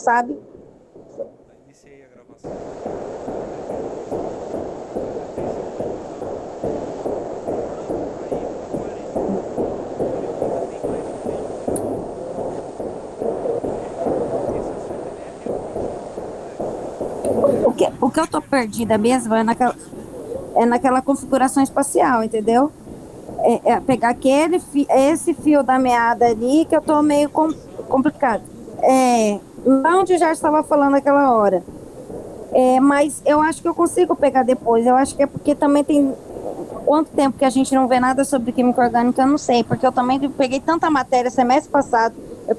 sabe? Tá, iniciei a gravação. Tentei salvar duas aulas, acabou travando, aí agora o Rodrigo ainda tem mais um tempo de gravação, porque esse é o CTLR e é o próximo complexo. O que eu tô perdida mesmo é naquela configuração espacial, entendeu? É pegar esse fio da meada ali que eu tô meio Configuração. complicado. Lá onde eu já estava falando aquela hora. Mas eu acho que eu consigo pegar depois. Eu acho que é porque também tem quanto tempo que a gente não vê nada sobre química orgânica, eu não sei, porque eu também peguei tanta matéria semestre passado, eu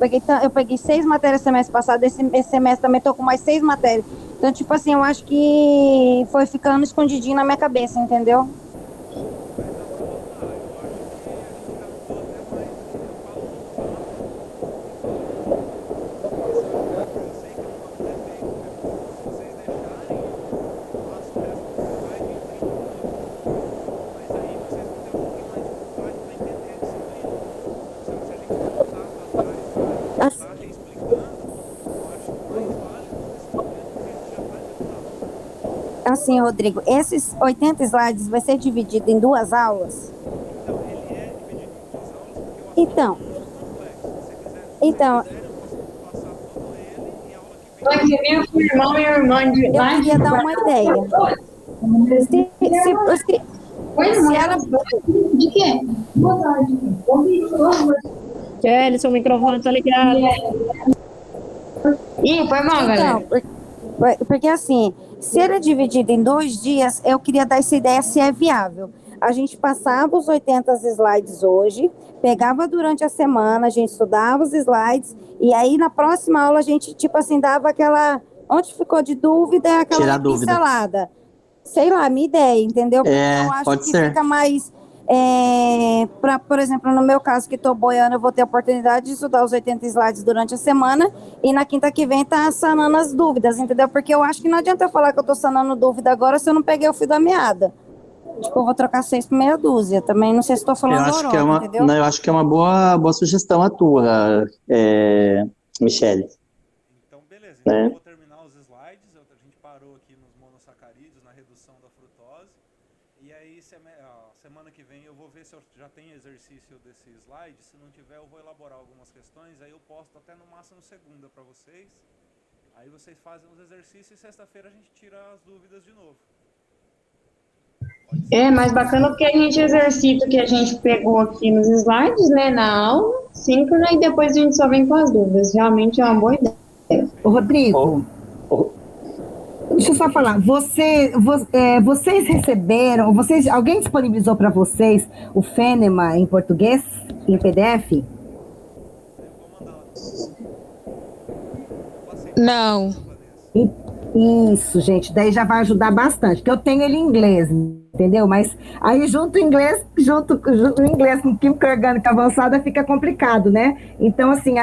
peguei 6 matérias semestre passado, esse semestre também tô com mais 6 matérias. Então, tipo assim, eu acho que foi ficando escondidinho na minha cabeça, entendeu? Mas dá para voltar. Eu acho que a gente captou até mais do que eu falo voltar do que falar não. Porque eu sei que não dá um defeito mesmo. Se vocês deixarem, eu passo o resto do slide em 30 minutos. Mas aí vocês vão ter um pouquinho mais de dificuldade para entender a disciplina. Então, se a gente voltar para trás e voltar reexplicando, eu acho que mais válido nesse momento, porque a gente já está adiantado. Assim, Rodrigo, esses 80 slides vai ser dividido em 2 aulas? Então, ele é dividido em duas aulas porque o assunto é Então, muito complexo. Se vocês então, quiserem, eu posso passar todo ele e a aula que vem a Oi, gente você viu que o continua. irmão e a irmã de eu lá queria de dar uma ideia. Se, se, se, Oi, se irmã. ela. De quê? Boa tarde. Kelly, seu microfone tá ligado. Ih, foi mal, Então, galera. porque assim, se ele é dividido em 2 dias, eu queria dar essa ideia se é viável. A gente passava os 80 slides hoje, pegava durante a semana, a gente estudava os slides, e aí na próxima aula a gente, tipo assim, dava aquela. Onde ficou de dúvida, aquela Tirar dúvida. pincelada. Sei lá, minha ideia, entendeu? Porque eu É, acho pode que ser. fica mais. Por exemplo, no meu caso, que estou boiando, eu vou ter a oportunidade de estudar os 80 slides durante a semana e na quinta que vem tá sanando as dúvidas, entendeu? Porque eu acho que não adianta eu falar que eu estou sanando dúvida agora se eu não peguei o fio da meada. Tipo, eu vou trocar 6 por meia dúzia. Também não sei se estou Eu falando acho que é lorota, uma, entendeu? não, eu acho que é uma boa sugestão a tua, Michele, Então, beleza. Então, eu né? vou terminar os slides. A gente parou aqui nos monossacarídeos, na redução da frutose. E aí, semana que vem, eu vou ver se eu já tenho exercício desse slide. Se não tiver, eu vou elaborar algumas questões. Aí eu posto até no máximo segunda para vocês. Aí vocês fazem os exercícios e sexta-feira a gente tira as dúvidas de novo. Pode É ser? mais bacana porque a gente exercita o que a gente pegou aqui nos slides, né, na aula, síncrona, e depois a gente só vem com as dúvidas. Realmente é uma boa ideia. Ô, Perfeito. Rodrigo, Ô, deixa eu só falar. Vocês receberam, alguém disponibilizou para vocês o Fenema em português, em PDF? Eu vou mandar lá para vocês. Eu passei para Não. você, Vanessa. Isso, gente, daí já vai ajudar bastante, porque eu tenho ele em inglês, entendeu? Mas aí junto o inglês com química orgânica avançada fica complicado, né? Então, assim,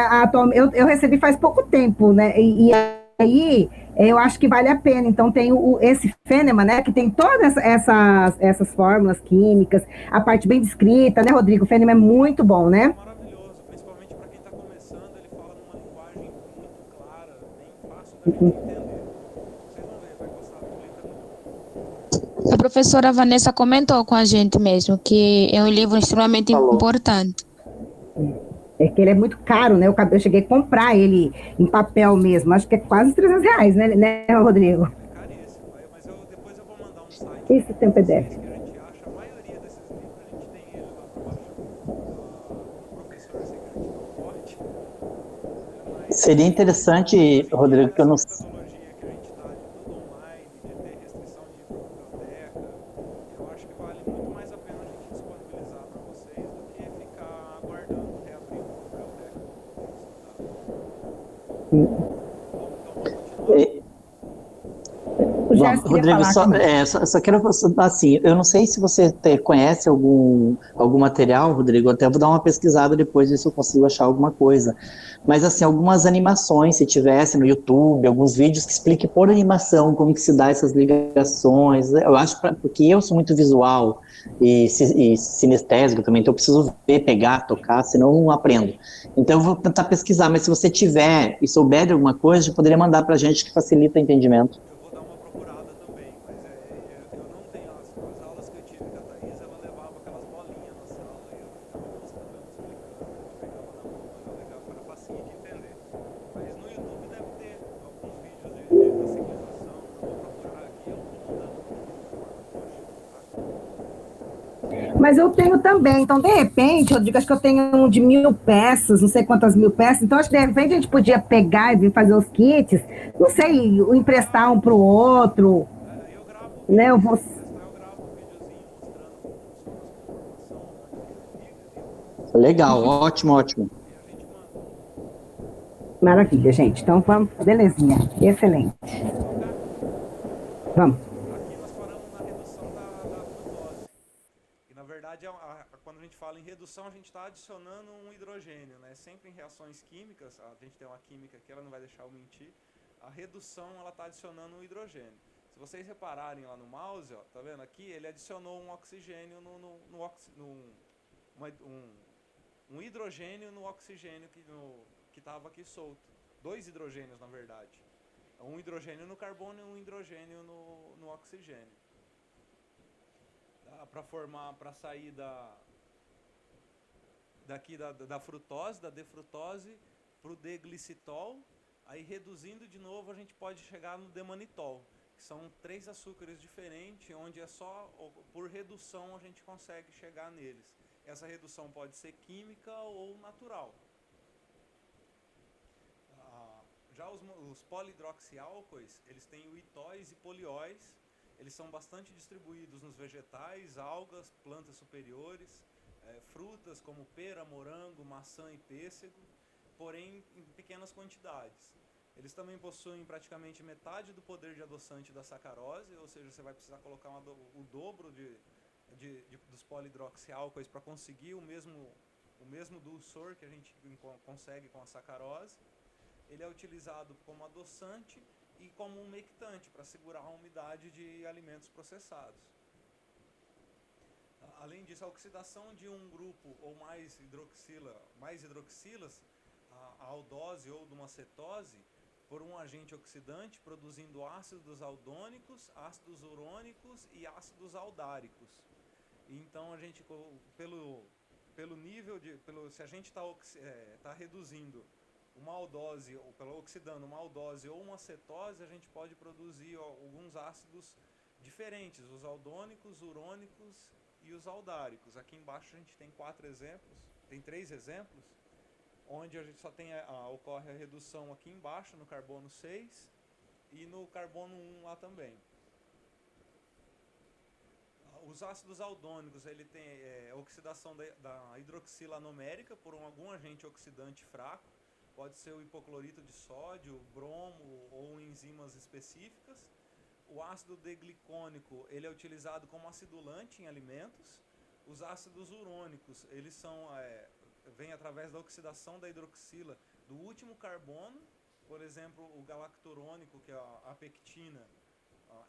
eu recebi faz pouco tempo, né? E aí eu acho que vale a pena. Então tem esse Fenema, né? Que tem todas essas fórmulas químicas, a parte bem descrita, né, Rodrigo? O Fenema é muito bom, É né? maravilhoso, principalmente para quem está começando, ele fala numa linguagem muito clara, bem fácil da gente entender. Vocês vão ver, vai gostar, o livro é muito bom. A professora Vanessa comentou com a gente mesmo que é um livro extremamente falou. importante. É que ele é muito caro, né? Eu cheguei a comprar ele em papel mesmo. Acho que é quase R$ 300, né, Rodrigo? É caríssimo, mas depois eu vou mandar um site Esse aqui tem para um vocês PDF. que a gente acha, a maioria desses livros a gente tem ele lá para baixar. Do professor eu sei que a gente não pode, né, mas Seria interessante, hoje em dia com Rodrigo, que eu essa não. metodologia que a gente está de tudo online, de ter restrição de ir para a biblioteca, eu acho que vale muito mais a pena a gente disponibilizar para vocês do que ficar aguardando reabrir uma biblioteca para poder estudar. Bom, então vamos continuar? o Bom, Gerson queria Rodrigo, falar também. só quero, assim, eu não sei se você conhece algum material, Rodrigo, até vou dar uma pesquisada depois, ver se eu consigo achar alguma coisa. Mas, assim, algumas animações, se tivesse no YouTube, alguns vídeos que expliquem por animação como que se dá essas ligações. Eu acho, porque eu sou muito visual e sinestésico também, então eu preciso ver, pegar, tocar, senão eu não aprendo. Então eu vou tentar pesquisar, mas se você tiver e souber de alguma coisa, poderia mandar para a gente que facilita o entendimento. Eu vou dar uma procurada também, mas eu não tenho as aulas que eu tive com a Thaís, ela levava aquelas bolinhas na sala e eu ficava mostrando, explicando, eu pegava na mão, era legal, era facinho de entender. Mas no YouTube deve ter alguns vídeos da ciclização, eu vou procurar aqui e eu vou mandando no forma push, tá? Mas eu tenho também, então de repente, eu digo, acho que eu tenho um de 1.000 peças, não sei quantas 1.000 peças, então acho que de repente a gente podia pegar e vir fazer os kits, não sei, emprestar um para o outro, Aí eu gravo o né? vídeo, Eu se vou. for testar, eu gravo um videozinho mostrando como funciona as configurações, onde fica, liga Legal, ótimo, ótimo. e a gente manda. Maravilha, gente. Então vamos, belezinha, excelente. Vamos tocar? Vamos. Aqui nós paramos na redução da frutose. E na verdade, quando a gente fala em redução, a gente está adicionando um hidrogênio, né? Sempre em reações químicas, a gente tem uma química aqui, ela não vai deixar eu mentir. A redução, ela está adicionando um hidrogênio. Se vocês repararem lá no mouse, ó, tá vendo aqui? Ele adicionou um oxigênio um hidrogênio no oxigênio que estava aqui solto. 2 hidrogênios, na verdade. Um hidrogênio no carbono e um hidrogênio no oxigênio. Para sair da frutose, da defrutose, para o D-glicitol. Aí reduzindo de novo a gente pode chegar no demanitol, que são 3 açúcares diferentes, onde é só por redução a gente consegue chegar neles. Essa redução pode ser química ou natural. Já os polihidroxiálcoois, eles têm o itóis e polióis. Eles são bastante distribuídos nos vegetais, algas, plantas superiores, frutas como pera, morango, maçã e pêssego, porém em pequenas quantidades. Eles também possuem praticamente metade do poder de adoçante da sacarose, ou seja, você vai precisar colocar o dobro dos polihidroxiálcoois para conseguir o mesmo dulçor que a gente consegue com a sacarose. Ele é utilizado como adoçante e como um umectante para segurar a umidade de alimentos processados. Além disso, a oxidação de um grupo ou mais hidroxilas, a aldose ou de uma cetose, por um agente oxidante, produzindo ácidos aldônicos, ácidos urônicos e ácidos aldáricos. Então, a gente, pelo nível se a gente está reduzindo uma aldose, ou oxidando uma aldose ou uma cetose, a gente pode produzir alguns ácidos diferentes, os aldônicos, urônicos e os aldáricos. Aqui embaixo a gente tem 3 exemplos, onde a gente só ocorre a redução aqui embaixo, no carbono 6 e no carbono 1 lá também. Os ácidos aldônicos, ele tem oxidação da hidroxila anomérica por algum agente oxidante fraco. Pode ser o hipoclorito de sódio, bromo ou enzimas específicas. O ácido D-glicônico, ele é utilizado como acidulante em alimentos. Os ácidos urônicos, eles vêm através da oxidação da hidroxila do último carbono. Por exemplo, o galacturônico, que é a pectina,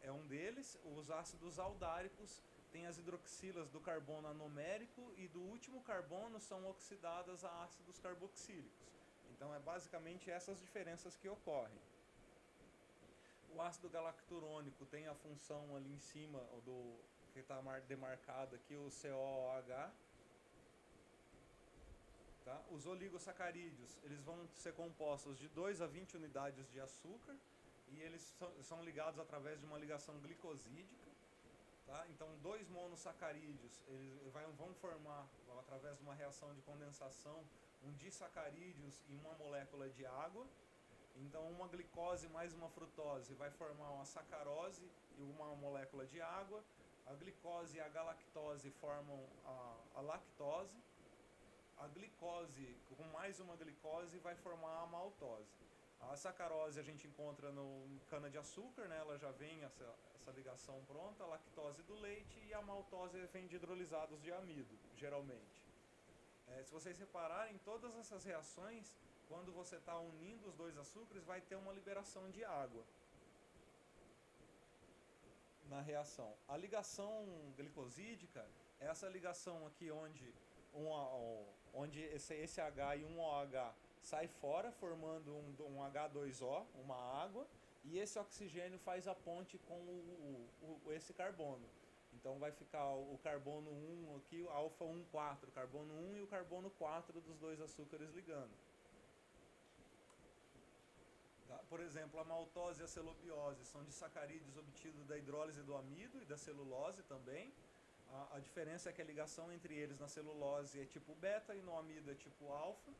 é um deles. Os ácidos aldáricos têm as hidroxilas do carbono anomérico e do último carbono são oxidadas a ácidos carboxílicos. Então, é basicamente essas diferenças que ocorrem. O ácido galacturônico tem a função ali em cima, que está demarcado aqui, o COOH. Tá? Os oligosacarídeos, eles vão ser compostos de 2 a 20 unidades de açúcar e eles são ligados através de uma ligação glicosídica. Tá? Então, 2 monossacarídeos eles vão formar, através de uma reação de condensação, um disacarídeos e uma molécula de água. Então, uma glicose mais uma frutose vai formar uma sacarose e uma molécula de água. A glicose e a galactose formam a lactose. A glicose com mais uma glicose vai formar a maltose. A sacarose a gente encontra no cana-de-açúcar, né? Ela já vem essa ligação pronta, a lactose do leite, e a maltose vem de hidrolisados de amido, geralmente. Se vocês repararem, todas essas reações, quando você está unindo os dois açúcares, vai ter uma liberação de água na reação. A ligação glicosídica é essa ligação aqui onde esse H e um OH sai fora, formando um H2O, uma água, e esse oxigênio faz a ponte com esse carbono. Então vai ficar o carbono 1 aqui, o alfa 1, 4, carbono 1 e o carbono 4 dos dois açúcares ligando. Tá? Por exemplo, a maltose e a celobiose são disacarídeos obtidos da hidrólise do amido e da celulose também. A diferença é que a ligação entre eles na celulose é tipo beta e no amido é tipo alfa.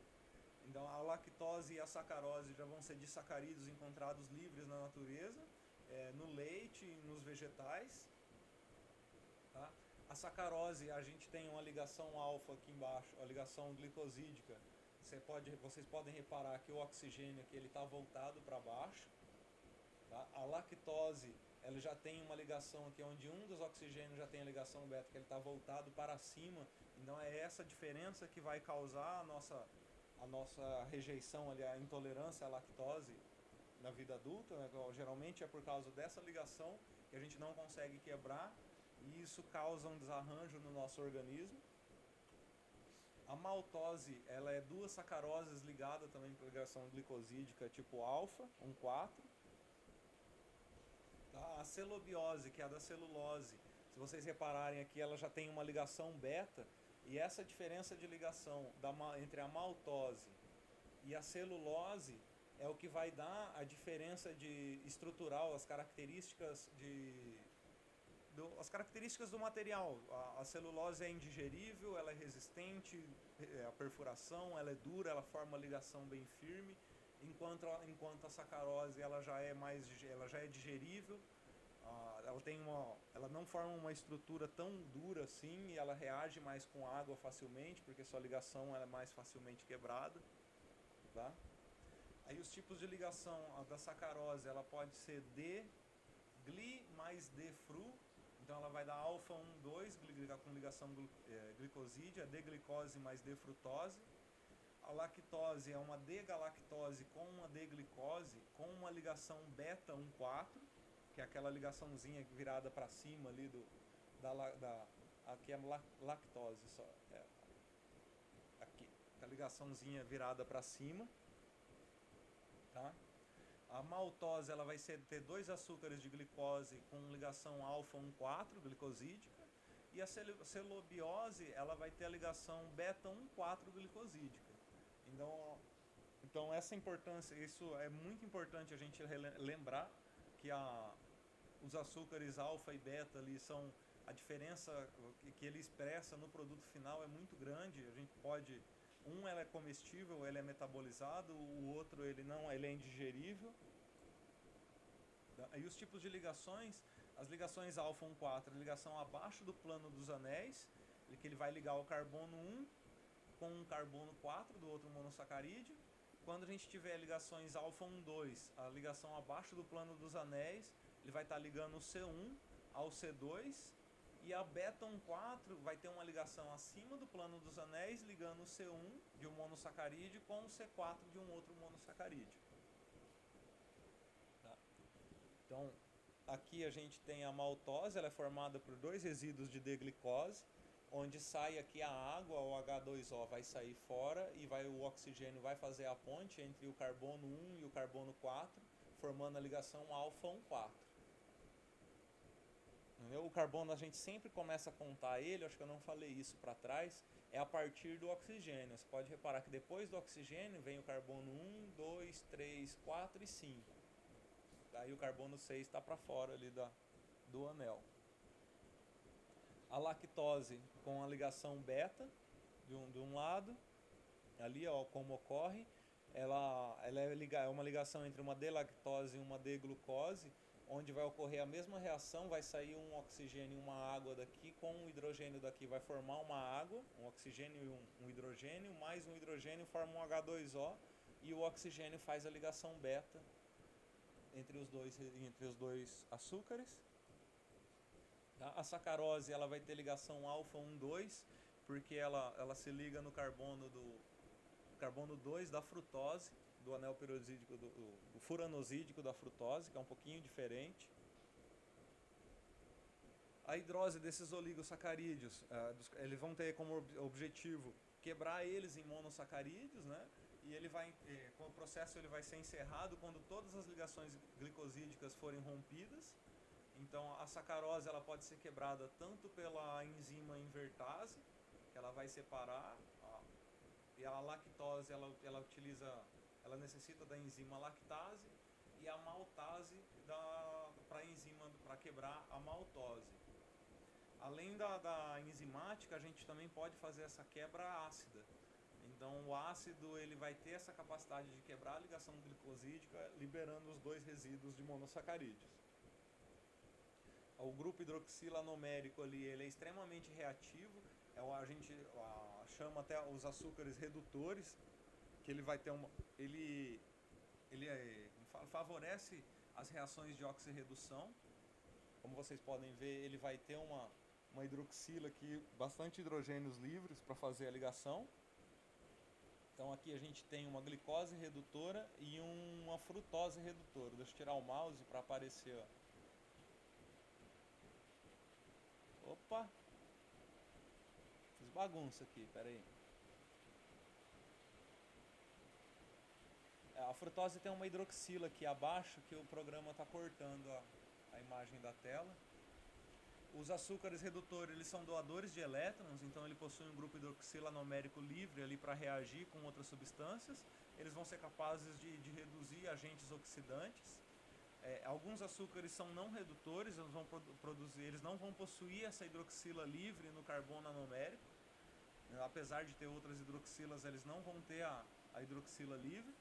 Então a lactose e a sacarose já vão ser disacarídeos encontrados livres na natureza, no leite e nos vegetais. Tá? A sacarose, a gente tem uma ligação alfa aqui embaixo, a ligação glicosídica. Vocês podem reparar que o oxigênio aqui ele está voltado para baixo. Tá? A lactose, ela já tem uma ligação aqui onde um dos oxigênios já tem a ligação beta, que ele está voltado para cima. Então é essa diferença que vai causar a nossa rejeição, ali, a intolerância à lactose na vida adulta, né? Geralmente é por causa dessa ligação que a gente não consegue quebrar, e isso causa um desarranjo no nosso organismo. A maltose, ela é duas sacaroses ligadas também por ligação glicosídica tipo alfa, 1,4. Tá? A celobiose, que é a da celulose, se vocês repararem aqui, ela já tem uma ligação beta, e essa diferença de ligação entre a maltose e a celulose é o que vai dar a diferença estrutural, as características do material. A celulose é indigerível, ela é resistente à perfuração, ela é dura, ela forma uma ligação bem firme, enquanto a sacarose ela já é digerível. Ela não forma uma estrutura tão dura assim, e ela reage mais com água facilmente, porque sua ligação ela é mais facilmente quebrada. Tá? Aí os tipos de ligação da sacarose, ela pode ser D-gli mais D-fru, então ela vai dar alfa 1, 2, com ligação glicosídea, D-glicose mais D-frutose. A lactose é uma D-galactose com uma D-glicose com uma ligação beta 1, 4, que é aquela ligaçãozinha virada para cima ali aqui é lactose só, aqui, a ligaçãozinha virada para cima, tá? A maltose ela vai ter dois açúcares de glicose com ligação alfa 1, 4, glicosídica, e a celobiose ela vai ter a ligação beta 1, 4, glicosídica. Então essa importância, isso é muito importante a gente lembrar que os açúcares alfa e beta ali são a diferença que ele expressa no produto final é muito grande. A gente pode, ele é comestível, ele é metabolizado, o outro ele é indigerível. E os tipos de ligações, as ligações alfa 1, 4, a ligação abaixo do plano dos anéis, que ele vai ligar o carbono 1 com o carbono 4 do outro monossacarídeo. Quando a gente tiver ligações alfa 1, 2, a ligação abaixo do plano dos anéis, ele vai estar ligando o C1 ao C2, e a beta 1, 4 vai ter uma ligação acima do plano dos anéis, ligando o C1 de um monossacarídeo com o C4 de um outro monossacarídeo. Tá? Então, aqui a gente tem a maltose, ela é formada por dois resíduos de D-glicose, onde sai aqui a água, o H2O vai sair fora e o oxigênio vai fazer a ponte entre o carbono 1 e o carbono 4, formando a ligação alfa 1, 4. Entendeu? O carbono a gente sempre começa a contar ele, acho que eu não falei isso para trás, é a partir do oxigênio. Você pode reparar que depois do oxigênio vem o carbono 1, 2, 3, 4 e 5. Daí o carbono 6 está para fora ali do anel. A lactose com a ligação beta de um lado, ali ó, como ocorre, ela é uma ligação entre uma D-lactose e uma D-glucose, onde vai ocorrer a mesma reação, vai sair um oxigênio e uma água daqui, com um hidrogênio daqui vai formar uma água, um oxigênio e um hidrogênio, mais um hidrogênio forma um H2O, e o oxigênio faz a ligação beta entre os dois açúcares. Tá? A sacarose ela vai ter ligação alfa 1,2, porque ela se liga no carbono 2 da frutose, do anel peroxídico, do furanosídico da frutose, que é um pouquinho diferente. A hidrose desses oligosacarídeos, eles vão ter como objetivo quebrar eles em monossacarídeos, né? E com o processo ele vai ser encerrado quando todas as ligações glicosídicas forem rompidas. Então a sacarose ela pode ser quebrada tanto pela enzima invertase, que ela vai separar, e a lactose ela necessita da enzima lactase, e a maltase para quebrar a maltose. Além da enzimática, a gente também pode fazer essa quebra ácida. Então o ácido ele vai ter essa capacidade de quebrar a ligação glicosídica, liberando os dois resíduos de monossacarídeos. O grupo hidroxilanumérico ali, ele é extremamente reativo. A gente chama até os açúcares redutores, que ele vai ter favorece as reações de oxirredução. Como vocês podem ver, ele vai ter uma hidroxila aqui, bastante hidrogênios livres para fazer a ligação. Então aqui a gente tem uma glicose redutora e uma frutose redutora. Deixa eu tirar o mouse para aparecer. Opa! Fiz bagunça aqui, peraí. A frutose tem uma hidroxila aqui abaixo que o programa está cortando a imagem da tela. Os açúcares redutores eles são doadores de elétrons, então ele possui um grupo hidroxilanumérico livre ali para reagir com outras substâncias. Eles vão ser capazes de reduzir agentes oxidantes. Alguns açúcares são não redutores, eles não vão possuir essa hidroxila livre no carbono nanomérico. Apesar de ter outras hidroxilas, eles não vão ter a hidroxila livre.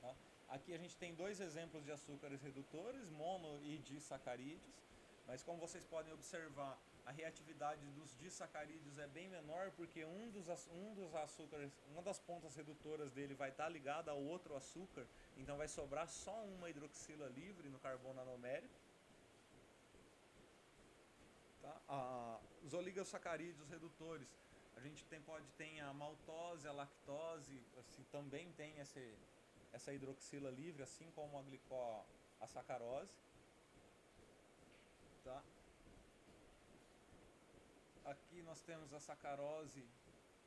Tá? Aqui a gente tem dois exemplos de açúcares redutores, mono e disacarídeos. Mas como vocês podem observar, a reatividade dos disacarídeos é bem menor, porque um dos açúcares, uma das pontas redutoras dele vai estar ligada ao outro açúcar, então vai sobrar só uma hidroxila livre no carbono nanomérico. Tá? Os oligosacarídeos redutores, a gente tem a maltose, a lactose, assim, também tem essa hidroxila livre, assim como a sacarose. Tá? Aqui nós temos a sacarose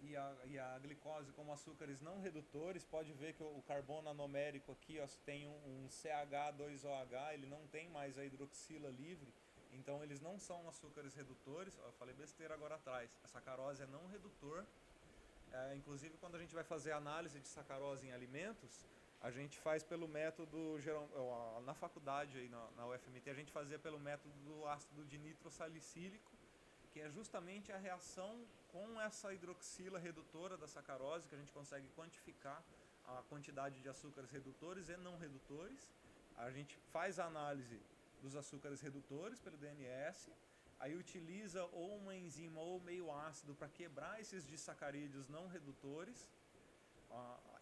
e a glicose como açúcares não redutores. Pode ver que o carbono nanomérico aqui tem um CH2OH, ele não tem mais a hidroxila livre, então eles não são açúcares redutores. Eu falei besteira agora atrás, a sacarose é não redutor. Inclusive quando a gente vai fazer análise de sacarose em alimentos, a gente faz pelo método, na faculdade aí na UFMT, a gente fazia pelo método do ácido de nitrossalicílico, que é justamente a reação com essa hidroxila redutora da sacarose, que a gente consegue quantificar a quantidade de açúcares redutores e não redutores. A gente faz a análise dos açúcares redutores pelo DNS, aí utiliza ou uma enzima ou meio ácido para quebrar esses disacarídeos não redutores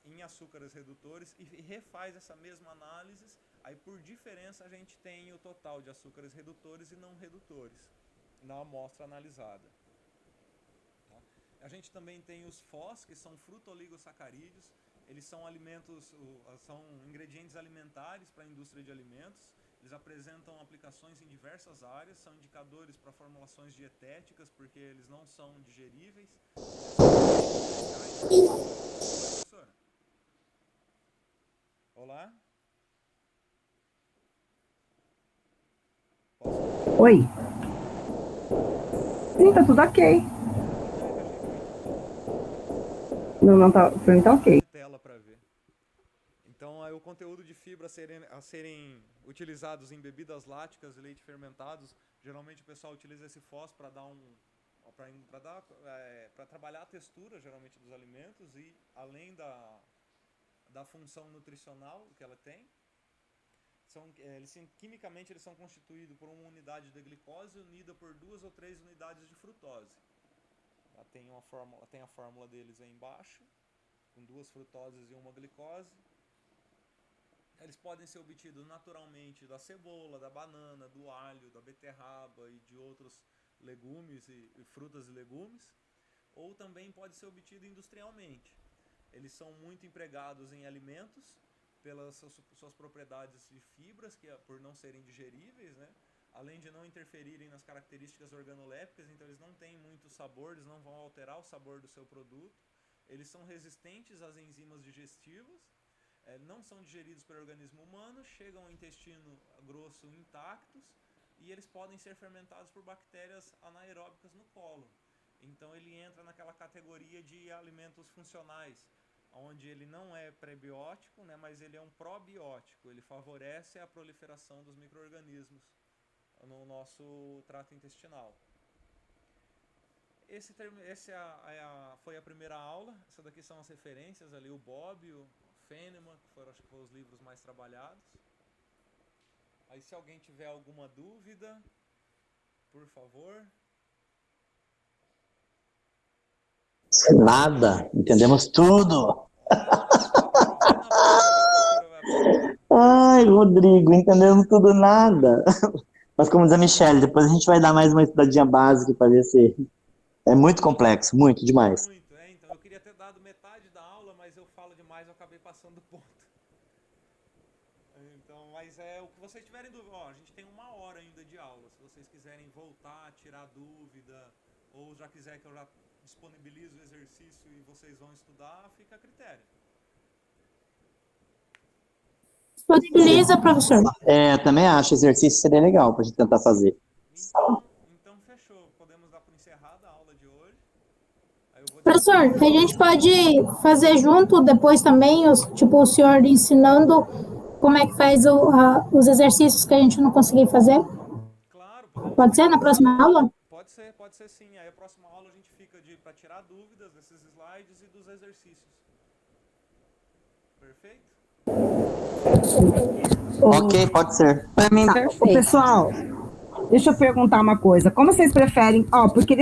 em açúcares redutores e refaz essa mesma análise. Aí por diferença a gente tem o total de açúcares redutores e não redutores na amostra analisada. Tá? A gente também tem os FOS, que são frutoligosacarídeos. Eles são são ingredientes alimentares para a indústria de alimentos. Eles apresentam aplicações em diversas áreas, são indicadores para formulações dietéticas, porque eles não são digeríveis. Professora? Olá? Posso? Oi. Sim, tá tudo ok. Não tá, pra mim tá ok. Tela para ver. Então, o conteúdo de fibra a serem utilizados em bebidas láticas e leite fermentados, geralmente o pessoal utiliza esse FOS para dar para trabalhar a textura, geralmente, dos alimentos, e além da função nutricional que ela tem. Quimicamente eles são constituídos por uma unidade de glicose unida por 2 ou 3 unidades de frutose. Tem a fórmula deles aí embaixo. com 2 frutoses e 1 glicose. Eles podem ser obtidos naturalmente da cebola, da banana, do alho, da beterraba e de outros legumes e frutas e legumes, ou também pode ser obtido industrialmente. Eles são muito empregados em alimentos pelas suas propriedades de fibras, que por não serem digeríveis, né? Além de não interferirem nas características organolépticas, então eles não têm muito sabor, eles não vão alterar o sabor do seu produto. Eles são resistentes às enzimas digestivas, não são digeridos pelo organismo humano, chegam ao intestino grosso intactos e eles podem ser fermentados por bactérias anaeróbicas no cólon. Então ele entra naquela categoria de alimentos funcionais, onde ele não é prebiótico, né, mas ele é um probiótico, ele favorece a proliferação dos micro-organismos no nosso trato intestinal. Foi a primeira aula. Essa daqui são as referências ali, o Bob, o Feynman, que foram, acho que foram os livros mais trabalhados. Aí se alguém tiver alguma dúvida, por favor. Nada, entendemos tudo. Ai, Rodrigo, entendemos tudo nada. Mas como diz a Michelle, depois a gente vai dar mais uma estudadinha básica para ver se... É muito complexo, muito demais. Muito, então eu queria ter dado metade da aula, mas eu falo demais, eu acabei passando do ponto. Então, mas o que vocês tiverem dúvida, a gente tem 1 hora ainda de aula. Se vocês quiserem voltar, tirar dúvida, ou já quiser que eu já disponibilize o exercício e vocês vão estudar, fica a critério. Disponibiliza, professor. Também acho, exercício seria legal pra gente tentar fazer. Então fechou. Podemos dar por encerrada a aula de hoje. Professor, a gente pode fazer junto depois também, o senhor ensinando como é que faz os exercícios que a gente não conseguir fazer? Claro. Pode ser na próxima aula? Pode ser sim. Aí a próxima aula a gente fica para tirar dúvidas desses slides e dos exercícios. Perfeito? Ok, pode ser. Para mim, perfeito. Pessoal, deixa eu perguntar uma coisa. Como vocês preferem? Porque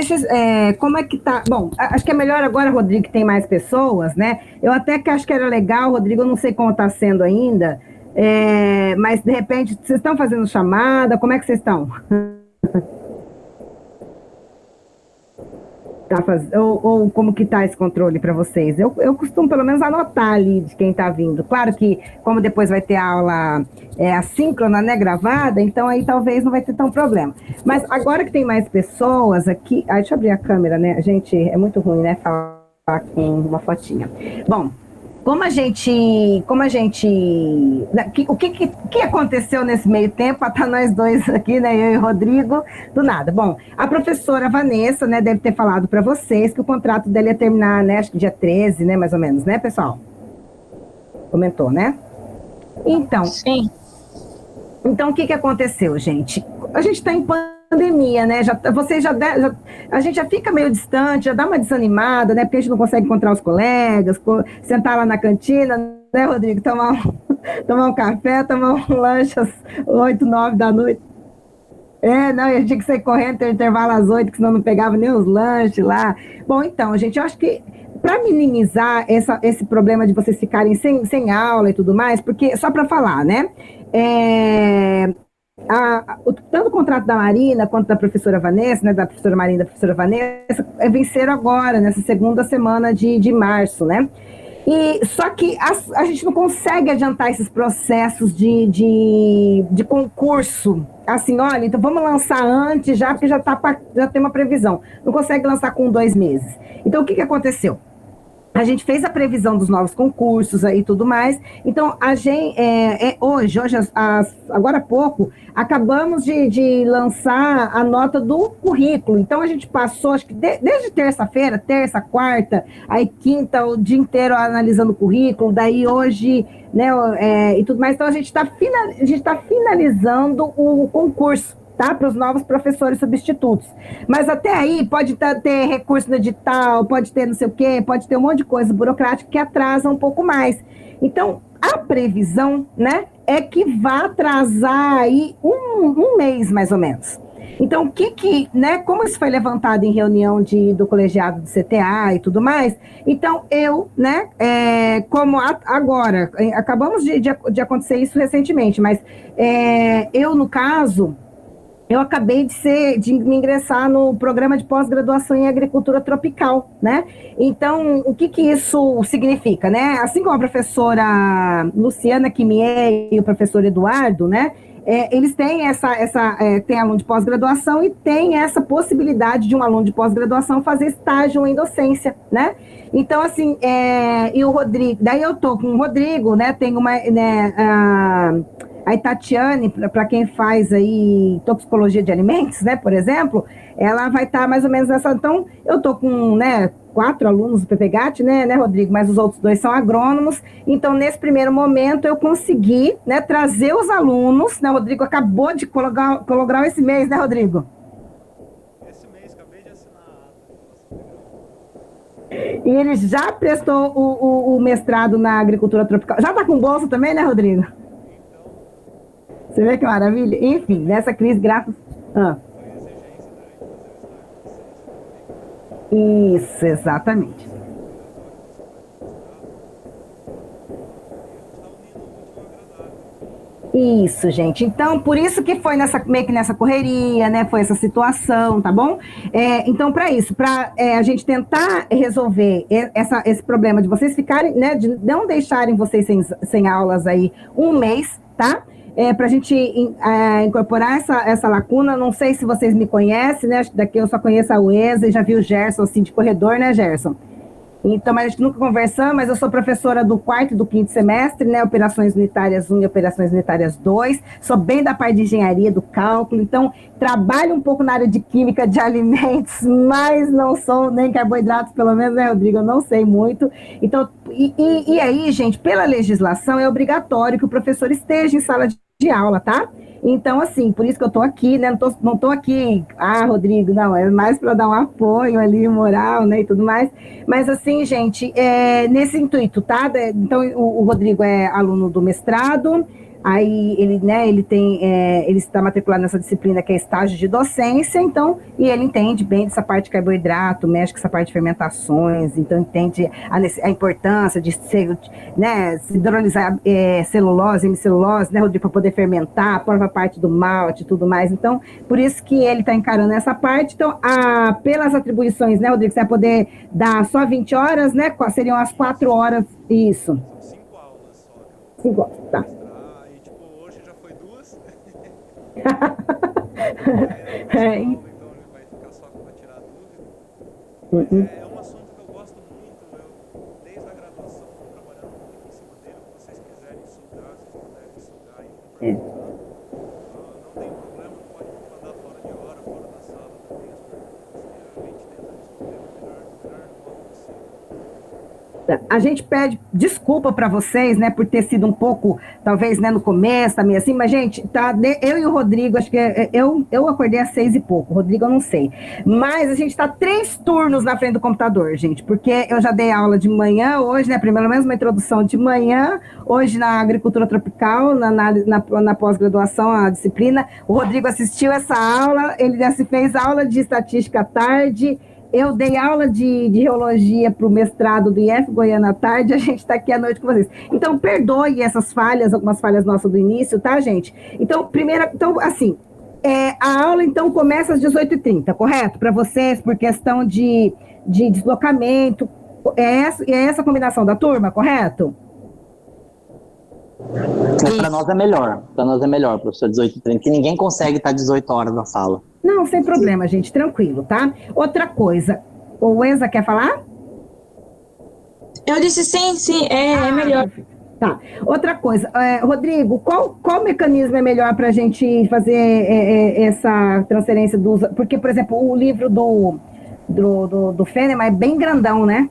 como é que tá? Bom, acho que é melhor agora, Rodrigo, que tem mais pessoas, né? Eu até que acho que era legal, Rodrigo, eu não sei como está sendo ainda, mas de repente, vocês estão fazendo chamada? Como é que vocês estão? Ou como que tá esse controle para vocês? Eu costumo pelo menos anotar ali de quem está vindo. Claro que, como depois vai ter aula assíncrona, né, gravada, então aí talvez não vai ter tão problema. Mas agora que tem mais pessoas aqui... deixa eu abrir a câmera, né? Gente, é muito ruim, né, falar com uma fotinha. Bom, o que aconteceu nesse meio tempo, para estar nós dois aqui, né, eu e o Rodrigo, do nada. Bom, a professora Vanessa, né, deve ter falado para vocês que o contrato dela ia terminar, né, acho que dia 13, né, mais ou menos, né, pessoal? Comentou, né? Então, sim. Então, o que aconteceu, gente? A gente está em pandemia, né? A gente já fica meio distante, já dá uma desanimada, né? Porque a gente não consegue encontrar os colegas, sentar lá na cantina, né, Rodrigo? Tomar um café, tomar um lanche às 8, 9 da noite. Não, a gente tinha que sair correndo, ter intervalo às 8, que senão não pegava nem os lanches lá. Bom, então, gente, eu acho que para minimizar esse problema de vocês ficarem sem aula e tudo mais, porque, só para falar, né? Tanto o contrato da Marina quanto da professora Vanessa, né, da professora Marina e da professora Vanessa, venceram agora, nessa segunda semana de março, né? Só que a gente não consegue adiantar esses processos de concurso. Assim, olha, então vamos lançar antes já, porque já tem uma previsão. Não consegue lançar com 2 meses. Então, o que aconteceu? A gente fez a previsão dos novos concursos e tudo mais. Então, a gente, hoje agora há pouco, acabamos de lançar a nota do currículo. Então, a gente passou, acho que desde terça-feira, terça, quarta, aí quinta, o dia inteiro analisando o currículo. Daí hoje, né, e tudo mais. Então, a gente está finalizando o concurso, tá? Para os novos professores substitutos. Mas até aí pode ter recurso no edital, pode ter não sei o quê, pode ter um monte de coisa burocrática que atrasa um pouco mais. Então, a previsão, né, é que vai atrasar aí um mês, mais ou menos. Então, né, como isso foi levantado em reunião do colegiado do CTA e tudo mais, então eu, né, como agora, acabamos de acontecer isso recentemente, mas eu, no caso, eu acabei de me ingressar no programa de pós-graduação em agricultura tropical, né? Então, o que isso significa, né? Assim como a professora Luciana Quimier e o professor Eduardo, né? Eles têm tem aluno de pós-graduação e tem essa possibilidade de um aluno de pós-graduação fazer estágio em docência, né? Então, assim, e o Rodrigo, daí eu tô com o Rodrigo, né? Tem uma, né, a Itatiane, para quem faz aí toxicologia de alimentos, né, por exemplo, ela vai estar mais ou menos nessa. Então, eu tô com, né, 4 alunos do PPGAT, né, Rodrigo? Mas os outros 2 são agrônomos. Então, nesse primeiro momento, eu consegui, né, trazer os alunos, né? O Rodrigo acabou de colocar esse mês, né, Rodrigo? Esse mês, acabei de assinar a ata. E ele já prestou o mestrado na agricultura tropical. Já está com bolsa também, né, Rodrigo? Você vê que maravilha? Enfim, nessa crise, graças. Isso, exatamente. Isso, gente. Então, por isso que foi meio que nessa correria, né? Foi essa situação, tá bom? Então, para isso, para a gente tentar resolver esse problema de vocês ficarem, né? De não deixarem vocês sem aulas aí um mês, tá? Para a gente incorporar essa lacuna. Não sei se vocês me conhecem, né? Acho que daqui eu só conheço a Uesa e já vi o Gerson assim de corredor, né, Gerson? Então, mas a gente nunca conversamos, mas eu sou professora do 4º e do 5º semestre, né? Operações unitárias 1 e operações unitárias 2. Sou bem da parte de engenharia, do cálculo. Então, trabalho um pouco na área de química de alimentos, mas não sou nem carboidratos, pelo menos, né, Rodrigo? Eu não sei muito. Então, e aí, gente, pela legislação, é obrigatório que o professor esteja em sala de aula, tá? Então, assim, por isso que eu tô aqui, né? Não tô aqui, Rodrigo, não, é mais para dar um apoio ali, moral, né, e tudo mais. Mas, assim, gente, nesse intuito, tá? Então, o Rodrigo é aluno do mestrado, aí ele, né, ele está matriculado nessa disciplina que é estágio de docência, então, e ele entende bem dessa parte de carboidrato, mexe com essa parte de fermentações, então entende a importância de né, se hidrolisar celulose, hemicelulose, né, Rodrigo, para poder fermentar, a própria parte do malte e tudo mais. Então, por isso que ele está encarando essa parte. Então, pelas atribuições, né, Rodrigo, você vai poder dar só 20 horas, né, seriam as 4 horas, isso. São 5 aulas só. 5 horas, tá. Hoje já foi 2. Então vai ficar só para tirar dúvida. Mas é um assunto que eu gosto muito. Eu, desde a graduação, estou trabalhando muito em cima dele. Se vocês quiserem estudar, vocês puderem estudar e não tem problema, pode me mandar fora de hora, fora da sala também as perguntas. A gente tenta responder o melhor modo possível. A gente pede desculpa para vocês, né, por ter sido um pouco, talvez, né, no começo, também assim, mas, gente, tá, eu e o Rodrigo, acho que eu acordei às 6 e pouco, o Rodrigo eu não sei, mas a gente tá 3 turnos na frente do computador, gente, porque eu já dei aula de manhã hoje, né, pelo menos uma introdução de manhã, hoje na agricultura tropical, na pós-graduação, a disciplina, o Rodrigo assistiu essa aula, ele já se fez aula de estatística à tarde. Eu dei aula de geologia para o mestrado do IF Goiânia à tarde, a gente está aqui à noite com vocês. Então, perdoe essas falhas, algumas falhas nossas do início, tá, gente? Então, assim, a aula, então, começa às 18h30, correto? Para vocês, por questão de deslocamento, essa a combinação da turma, correto? Para nós é melhor, professor, 18h30, que ninguém consegue estar 18 horas na sala. Não, sem problema, gente, tranquilo, tá? Outra coisa, o Enza quer falar? Eu disse sim, é melhor. Tá, outra coisa, Rodrigo, qual mecanismo é melhor para a gente fazer essa transferência porque, por exemplo, o livro do Fenneman é bem grandão, né?